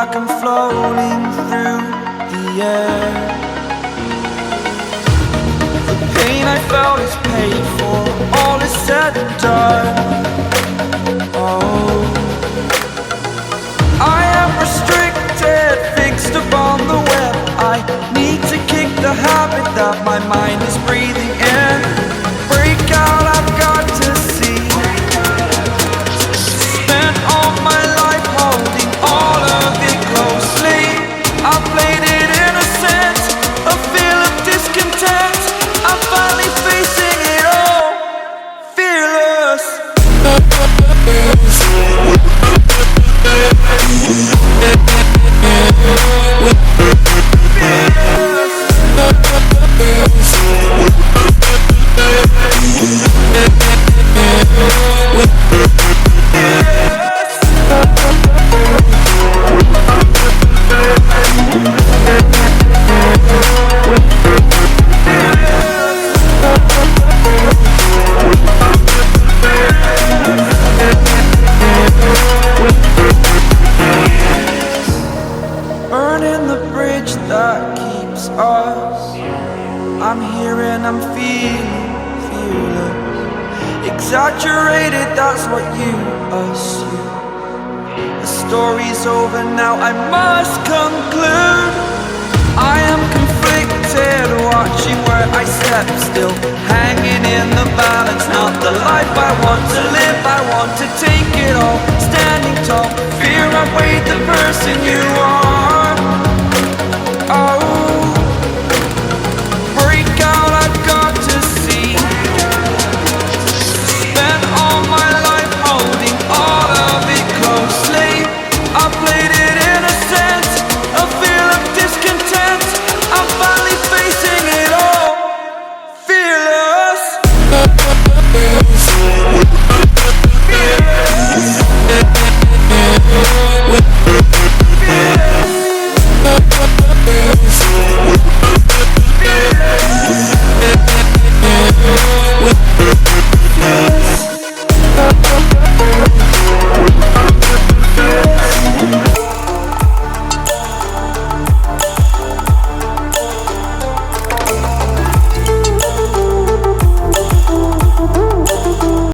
like I'm floating through the air. The pain I felt is paid for, all is said and done. Oh, I am restricted, fixed upon the web. I need to kick the habit that my mind is breathing in. Break out, I've got to see. Spent all my life holding all of it closely. I played it innocent, a feel of discontent. I'm finally facing it all, fearless. Burning the bridge that keeps us. I'm here and I'm feeling fearless. Exaggerated, that's what you assume. The story's over now, I must conclude. I am conflicted, watching where I step still.